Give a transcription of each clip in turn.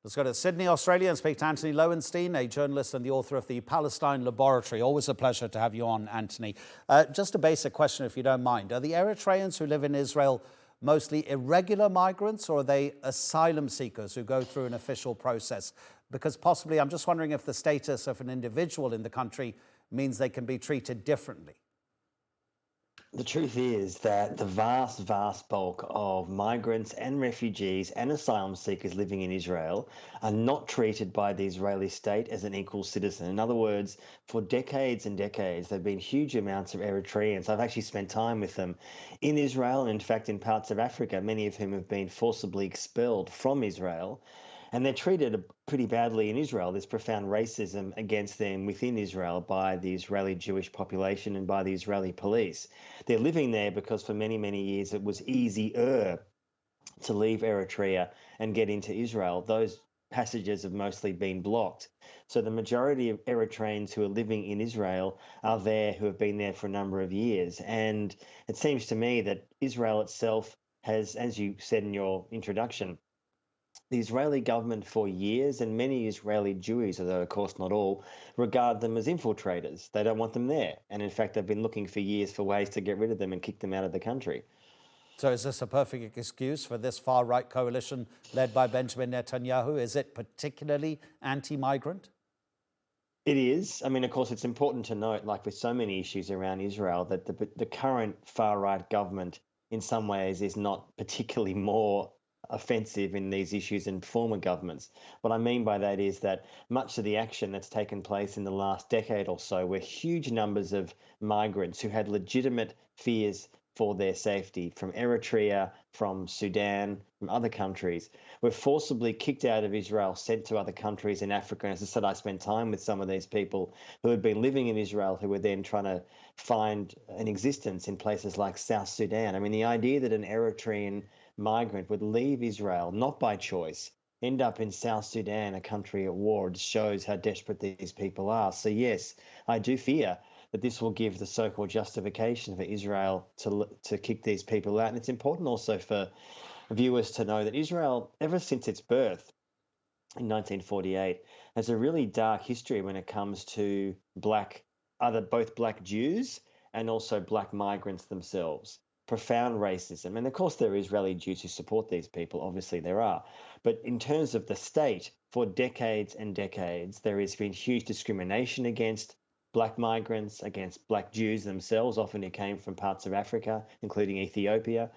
Let's go to Sydney, Australia, and speak to Antony Loewenstein, a journalist and the author of the Palestine Laboratory. Always a pleasure to have you on, Antony. Just a basic question, if you don't mind. Are the Eritreans who live in Israel mostly irregular migrants, or are they asylum seekers who go through an official process? Because possibly, I'm just wondering if the status of an individual in the country means they can be treated differently. The truth is that the vast bulk of migrants and refugees and asylum seekers living in Israel are not treated by the Israeli state as an equal citizen. In other words, for decades and decades, there have been huge amounts of Eritreans. I've actually spent time with them in Israel and, in fact, in parts of Africa, many of whom have been forcibly expelled from Israel. And they're treated pretty badly in Israel. There's profound racism against them within Israel by the Israeli Jewish population and by the Israeli police. They're living there because for many, many years it was easier to leave Eritrea and get into Israel. Those passages have mostly been blocked. So the majority of Eritreans who are living in Israel are there, who have been there for a number of years. And it seems to me that Israel itself has, as you said in your introduction, the Israeli government for years, and many Israeli Jews, although of course not all, regard them as infiltrators. They don't want them there. And in fact, they've been looking for years for ways to get rid of them and kick them out of the country. So is this a perfect excuse for this far-right coalition led by Benjamin Netanyahu? Is it particularly anti-migrant? It is. I mean, of course, it's important to note, like with so many issues around Israel, that the current far-right government in some ways is not particularly more offensive in these issues than former governments. What I mean by that is that much of the action that's taken place in the last decade or so, where huge numbers of migrants who had legitimate fears for their safety from Eritrea, from Sudan, from other countries, were forcibly kicked out of Israel, sent to other countries in Africa. And as I said, I spent time with some of these people who had been living in Israel, who were then trying to find an existence in places like South Sudan. I mean, the idea that an Eritrean migrant would leave Israel, not by choice, end up in South Sudan, a country at war, just shows how desperate these people are. So yes, I do fear that this will give the so-called justification for Israel to kick these people out. And it's important also for viewers to know that Israel, ever since its birth in 1948, has a really dark history when it comes to both black Jews and also black migrants themselves. Profound racism. And of course, there are Israeli Jews who support these people. Obviously, there are. But in terms of the state, for decades and decades, there has been huge discrimination against black migrants, against black Jews themselves, often who came from parts of Africa, including Ethiopia.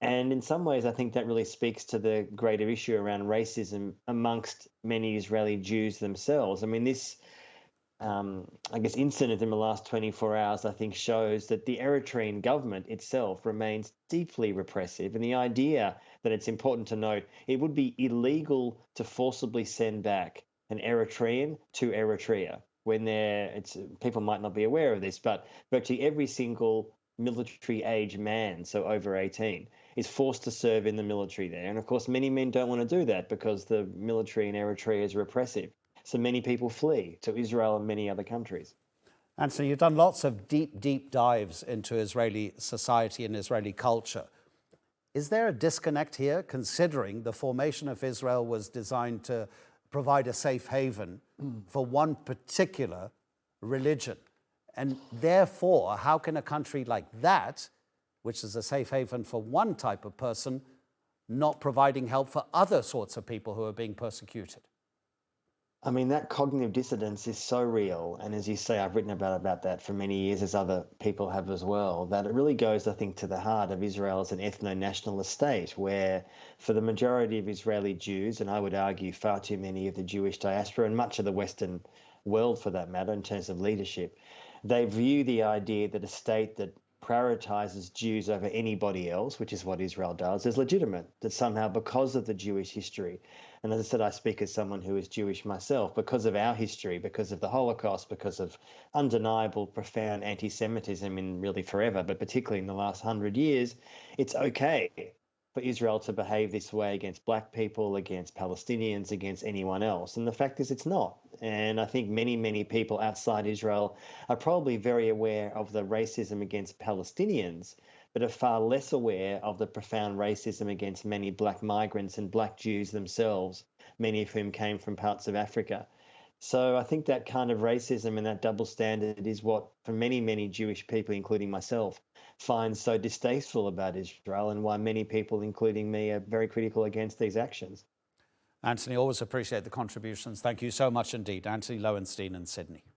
And in some ways, I think that really speaks to the greater issue around racism amongst many Israeli Jews themselves. I mean, this incident in the last 24 hours, I think, shows that the Eritrean government itself remains deeply repressive. And the idea that it's important to note, it would be illegal to forcibly send back an Eritrean to Eritrea when people might not be aware of this, but virtually every single military age man, so over 18, is forced to serve in the military there. And of course, many men don't want to do that because the military in Eritrea is repressive. So many people flee to Israel and many other countries. And so you've done lots of deep dives into Israeli society and Israeli culture. Is there a disconnect here, considering the formation of Israel was designed to provide a safe haven for one particular religion? And therefore, how can a country like that, which is a safe haven for one type of person, not providing help for other sorts of people who are being persecuted? I mean, that cognitive dissonance is so real. And as you say, I've written about that for many years, as other people have as well, that it really goes, I think, to the heart of Israel as an ethno-nationalist state, where for the majority of Israeli Jews, and I would argue far too many of the Jewish diaspora and much of the Western world for that matter, in terms of leadership, they view the idea that a state that prioritizes Jews over anybody else, which is what Israel does, is legitimate, that somehow because of the Jewish history, and as I said, I speak as someone who is Jewish myself, because of our history, because of the Holocaust, because of undeniable, profound anti-Semitism in really forever, but particularly in the last 100 years, it's okay for Israel to behave this way against black people, against Palestinians, against anyone else. And the fact is it's not. And I think many people outside Israel are probably very aware of the racism against Palestinians, but are far less aware of the profound racism against many black migrants and black Jews themselves, many of whom came from parts of Africa. So I think that kind of racism and that double standard is what, for many, many Jewish people, including myself, find so distasteful about Israel, and why many people, including me, are very critical against these actions. Antony, always appreciate the contributions. Thank you so much indeed. Antony Loewenstein in Sydney.